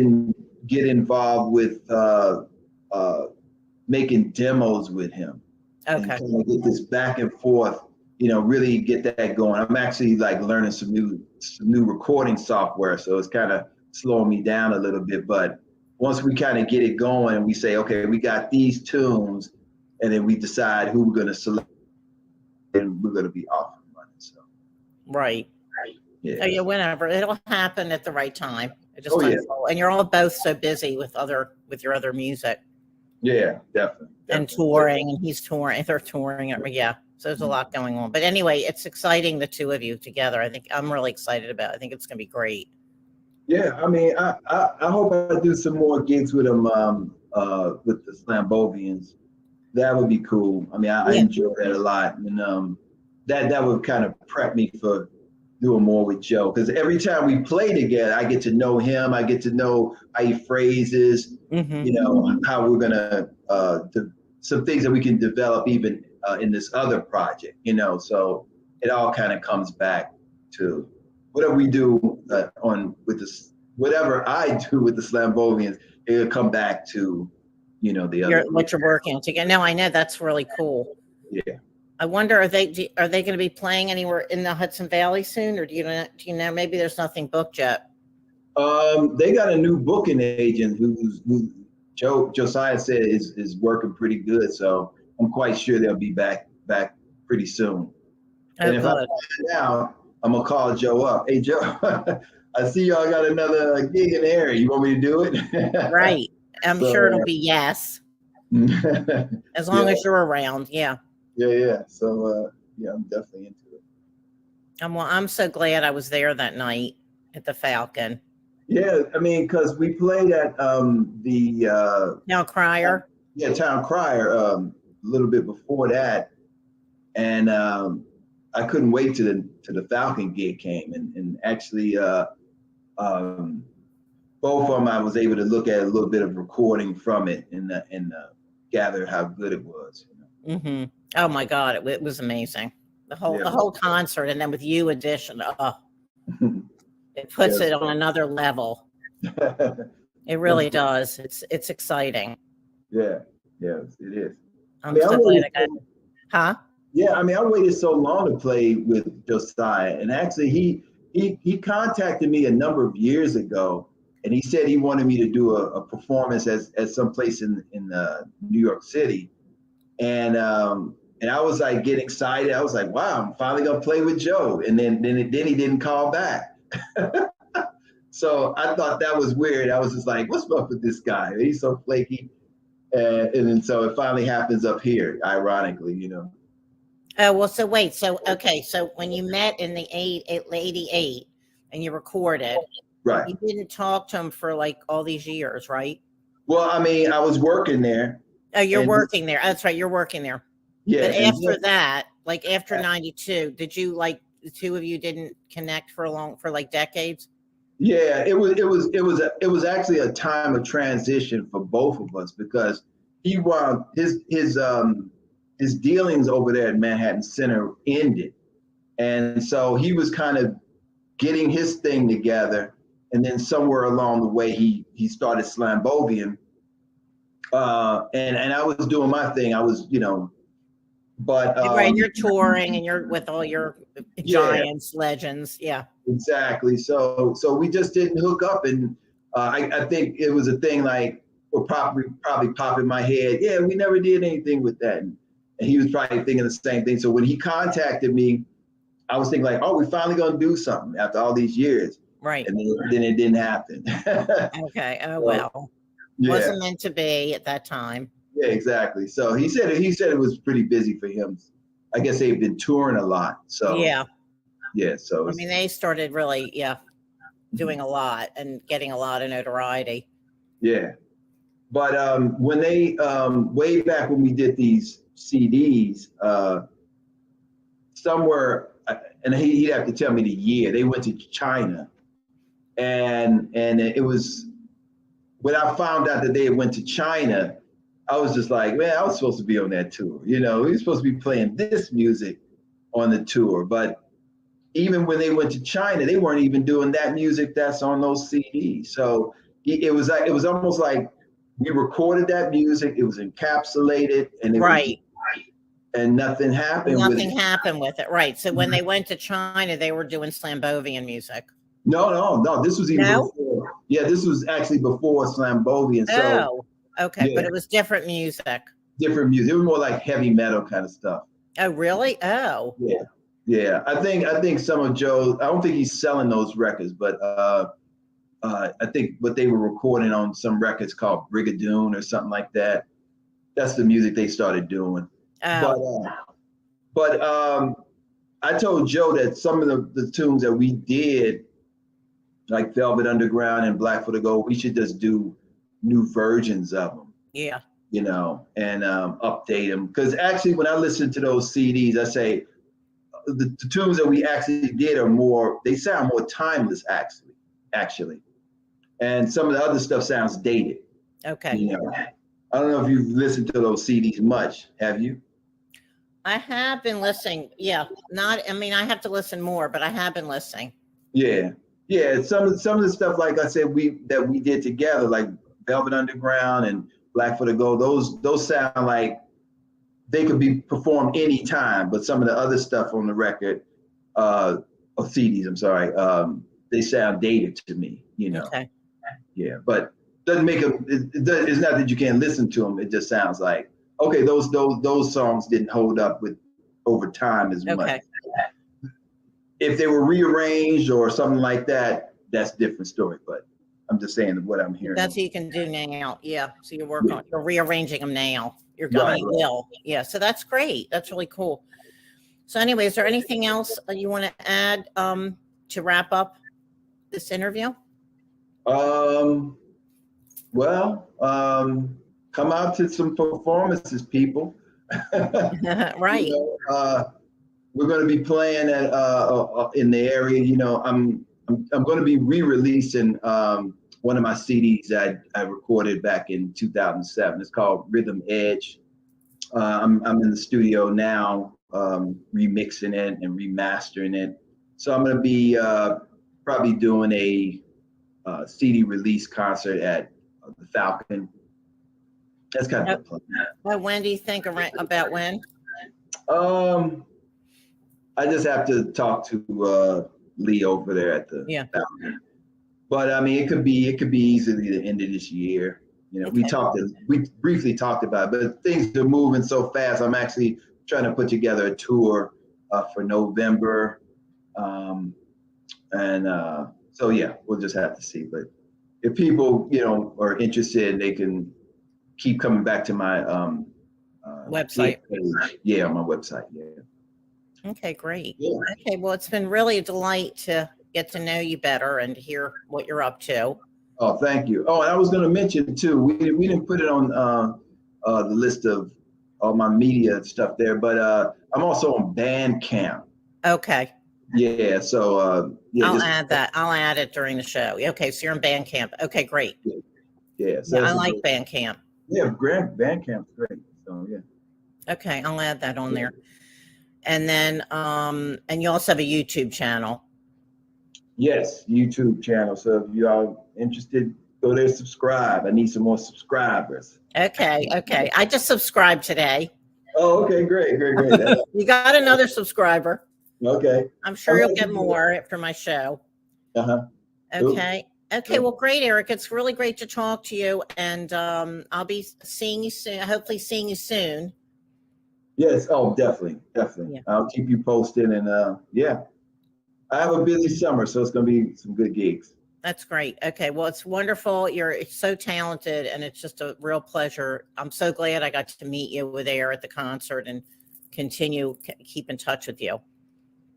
[SPEAKER 3] involved with making demos with him.
[SPEAKER 1] Okay.
[SPEAKER 3] And kind of get this back and forth, really get that going. I'm actually like learning some new recording software, so it's kind of slowing me down a little bit. But once we kind of get it going and we say, okay, we got these tunes, and then we decide who we're going to select, and we're going to be off and running. So
[SPEAKER 1] right.
[SPEAKER 3] Yeah.
[SPEAKER 1] Oh yeah, whenever it'll happen at the right time. It just
[SPEAKER 3] yeah.
[SPEAKER 1] And you're all both so busy with your other music.
[SPEAKER 3] Yeah, definitely.
[SPEAKER 1] And touring, and he's touring. They're touring. Yeah, so there's a lot going on. But anyway, it's exciting, the two of you together. I think I'm really excited about it. I think it's going to be great.
[SPEAKER 3] Yeah, I mean, I hope I do some more gigs with them with the Slambovians. That would be cool. I mean, I enjoy that a lot, and that would kind of prep me for doing more with Joe, because every time we play together, I get to know him. I get to know how he phrases, how we're gonna some things that we can develop even in this other project, So it all kind of comes back to whatever we do whatever I do with the Slambovians. It'll come back to the other.
[SPEAKER 1] What you're working on together. No, I know, that's really cool.
[SPEAKER 3] Yeah.
[SPEAKER 1] I wonder, are they going to be playing anywhere in the Hudson Valley soon, or do you know? Maybe there's nothing booked yet.
[SPEAKER 3] They got a new booking agent who Josiah said is working pretty good, so I'm quite sure they'll be back pretty soon. And if I find out, I'm gonna call Joe up. Hey Joe, I see y'all got another gig in the area. You want me to do it?
[SPEAKER 1] Right. I'm sure it'll be yes. As long as you're around, yeah.
[SPEAKER 3] Yeah. So I'm definitely into it.
[SPEAKER 1] I'm so glad I was there that night at the Falcon.
[SPEAKER 3] Yeah, I mean, because we played at the
[SPEAKER 1] Town Crier.
[SPEAKER 3] Town Crier little bit before that, and I couldn't wait till the Falcon gig came, and actually both of them I was able to look at a little bit of recording from it and gather how good it was.
[SPEAKER 1] Mm-hmm. Oh my God, it was amazing. The
[SPEAKER 3] Yeah.
[SPEAKER 1] whole concert, and then with you edition, it puts
[SPEAKER 3] Yes.
[SPEAKER 1] it on another level. It really does. It's exciting.
[SPEAKER 3] Yeah, yes, it is.
[SPEAKER 1] I'm so glad I got. Huh?
[SPEAKER 3] Yeah, I mean, I waited so long to play with Josiah, and actually, he contacted me a number of years ago, and he said he wanted me to do a performance at some place in New York City, and I was like getting excited. I was like, wow, I'm finally gonna play with Joe, and then he didn't call back. So I thought that was weird. I was just like, what's up with this guy? He's so flaky. And then so it finally happens up here, ironically, you know.
[SPEAKER 1] Oh, well, so wait. So, okay. So when you met in the 88 and you recorded,
[SPEAKER 3] Right.
[SPEAKER 1] you didn't talk to him for like all these years, right?
[SPEAKER 3] Well, I mean, I was working there.
[SPEAKER 1] Oh, you're working there. That's right. You're working there.
[SPEAKER 3] Yeah.
[SPEAKER 1] But after that, like after 92, did you like the two of you didn't connect for like decades?
[SPEAKER 3] Yeah, it was actually a time of transition for both of us because he wound his dealings over there at Manhattan Center ended, and so he was kind of getting his thing together, and then somewhere along the way he started Slambovian, and I was doing my thing. I was, you know, but
[SPEAKER 1] right, you're touring and you're with all your giants, legends, yeah.
[SPEAKER 3] Exactly. So we just didn't hook up, and I think it was a thing like will probably pop in my head. Yeah, we never did anything with that, and he was probably thinking the same thing. So when he contacted me, I was thinking like, oh, we're finally gonna do something after all these years,
[SPEAKER 1] right?
[SPEAKER 3] And then it didn't happen.
[SPEAKER 1] Okay. Oh well,
[SPEAKER 3] yeah.
[SPEAKER 1] Wasn't meant to be at that time.
[SPEAKER 3] Yeah, exactly. So he said it was pretty busy for him. I guess they've been touring a lot. So yeah. So
[SPEAKER 1] I mean, they started really, doing a lot and getting a lot of notoriety.
[SPEAKER 3] Yeah, but when they way back when we did these CDs, somewhere, and he'd have to tell me the year. They went to China, and it was when I found out that they went to China. I was just like, man, I was supposed to be on that tour. You know, we were supposed to be playing this music on the tour. But even when they went to China, they weren't even doing that music that's on those CDs. So it was almost like we recorded that music. It was encapsulated, and and nothing happened.
[SPEAKER 1] Nothing happened with it, right? So when they went to China, they were doing Slambovian music.
[SPEAKER 3] No. This was even before. Yeah, this was actually before Slambovian. So,
[SPEAKER 1] okay, yeah. But it was different music.
[SPEAKER 3] Different music. It was more like heavy metal kind of stuff.
[SPEAKER 1] Oh, really? Oh.
[SPEAKER 3] Yeah. Yeah. I think some of Joe's, I don't think he's selling those records, but I think what they were recording on some records called Brigadoon or something like that. That's the music they started doing.
[SPEAKER 1] Oh.
[SPEAKER 3] But I told Joe that some of the tunes that we did, like Velvet Underground and Black for the Gold, we should just do new versions of them.
[SPEAKER 1] Yeah.
[SPEAKER 3] You know, and update them. Because actually, when I listen to those CDs, I say the tunes that we actually did they sound more timeless, actually. And some of the other stuff sounds dated.
[SPEAKER 1] Okay.
[SPEAKER 3] You know, I don't know if you've listened to those CDs much. Have you?
[SPEAKER 1] I have been listening. Yeah. I have to listen more, but I have been listening.
[SPEAKER 3] Yeah. Yeah. Some of the stuff, like I said, we did together, like Velvet Underground and Black for the Gold, those sound like they could be performed anytime, but some of the other stuff on the record, of CDs, I'm sorry, they sound dated to me, you know.
[SPEAKER 1] Okay.
[SPEAKER 3] Yeah, but doesn't make it's not that you can't listen to them. It just sounds like, okay, those songs didn't hold up over time as much. If they were rearranged or something like that, that's a different story. But I'm just saying what I'm hearing.
[SPEAKER 1] That's what you can do now. Yeah. So you're rearranging them now. You're going will. Yeah. So that's great. That's really cool. So anyway, is there anything else you want to add to wrap up this interview?
[SPEAKER 3] Come out to some performances, people.
[SPEAKER 1] Right.
[SPEAKER 3] You know, we're going to be playing at in the area. You know, I'm going to be re-releasing one of my CDs that I recorded back in 2007. It's called Rhythm Edge. I'm in the studio now, remixing it and remastering it. So I'm going to be probably doing a CD release concert at the Falcon. That's kind of a plan.
[SPEAKER 1] Well, when do you think about when?
[SPEAKER 3] I just have to talk to Lee over there at the Falcon. But I mean, it could be easily the end of this year. You know,
[SPEAKER 1] Okay.
[SPEAKER 3] we briefly talked about it, but things are moving so fast. I'm actually trying to put together a tour for November. So yeah, we'll just have to see. But if people, you know, are interested, they can keep coming back to my
[SPEAKER 1] Website.
[SPEAKER 3] Yeah, on my website. Yeah.
[SPEAKER 1] Okay, great.
[SPEAKER 3] Yeah.
[SPEAKER 1] Okay, well, it's been really a delight to get to know you better and to hear what you're up to.
[SPEAKER 3] Oh, thank you. Oh, and I was going to mention too, we didn't put it on the list of all my media stuff there, but I'm also on Bandcamp.
[SPEAKER 1] Okay.
[SPEAKER 3] Yeah, so yeah.
[SPEAKER 1] I'll add that. I'll add it during the show. Okay, so you're in Bandcamp. Okay, great.
[SPEAKER 3] Yeah, so
[SPEAKER 1] I like Bandcamp.
[SPEAKER 3] Yeah, Bandcamp's great. So yeah.
[SPEAKER 1] Okay, I'll add that on there. And then, and you also have a YouTube channel.
[SPEAKER 3] Yes, YouTube channel. So if you are interested, go there, subscribe. I need some more subscribers.
[SPEAKER 1] Okay. I just subscribed today.
[SPEAKER 3] Oh, okay, great.
[SPEAKER 1] You got another subscriber.
[SPEAKER 3] Okay.
[SPEAKER 1] I'm sure you'll get more after my show.
[SPEAKER 3] Uh-huh.
[SPEAKER 1] Okay. Okay, well, great, Eric. It's really great to talk to you, and I'll be seeing you soon. Hopefully, seeing you soon.
[SPEAKER 3] Yes. Oh, definitely.
[SPEAKER 1] Yeah.
[SPEAKER 3] I'll keep you posted, and yeah, I have a busy summer, so it's going to be some good gigs.
[SPEAKER 1] That's great. Okay, well, it's wonderful. You're so talented, and it's just a real pleasure. I'm so glad I got to meet you there at the concert and keep in touch with you.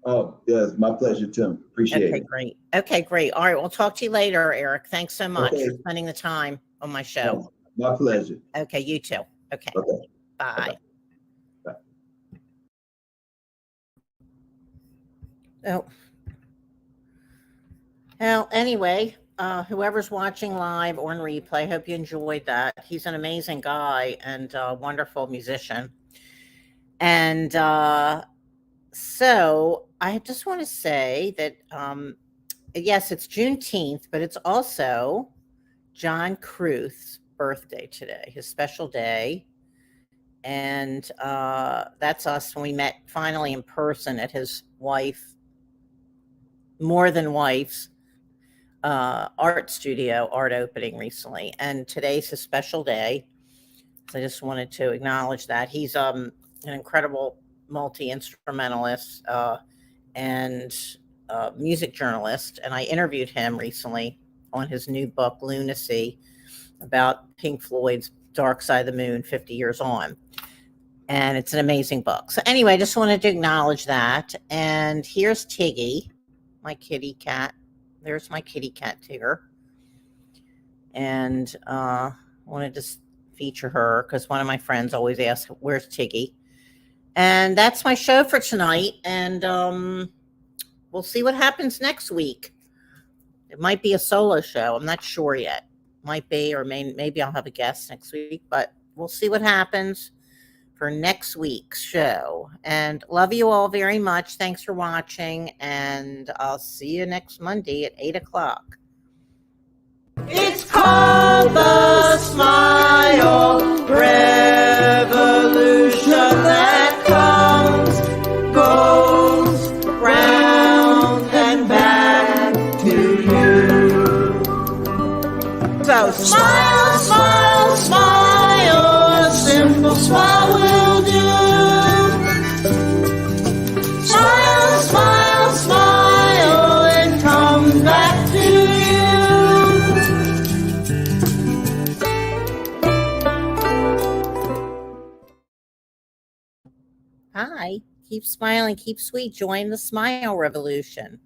[SPEAKER 3] Oh, yes, my pleasure, Tim. Appreciate it.
[SPEAKER 1] Okay, great. All right, we'll talk to you later, Eric. Thanks so much for spending the time on my show.
[SPEAKER 3] My pleasure.
[SPEAKER 1] Okay, you too. Okay. Bye.
[SPEAKER 3] Bye.
[SPEAKER 1] Oh. Well, anyway, whoever's watching live or in replay, hope you enjoyed that. He's an amazing guy and a wonderful musician. And so I just want to say that, yes, it's Juneteenth, but it's also John Cruth's birthday today, his special day. And that's us when we met finally in person at his more than wife's art studio, art opening recently. And today's his special day. So I just wanted to acknowledge that. He's an incredible multi-instrumentalist and music journalist. And I interviewed him recently on his new book, Lunacy, about Pink Floyd's Dark Side of the Moon, 50 years on. And it's an amazing book. So anyway, I just wanted to acknowledge that. And here's Tiggy, my kitty cat. There's my kitty cat, Tigger. And I wanted to feature her because one of my friends always asks, where's Tiggy? And that's my show for tonight. And we'll see what happens next week. It might be a solo show. I'm not sure yet. Might be, or maybe I'll have a guest next week. But we'll see what happens for next week's show. And love you all very much. Thanks for watching. And I'll see you next Monday at 8 o'clock. It's called the Smile Revolution that comes, goes round and back to you. So smile, smile, smile, a simple smile will do. Smile, smile, smile, it comes back to you. Hi, keep smiling, keep sweet. Join the Smile Revolution.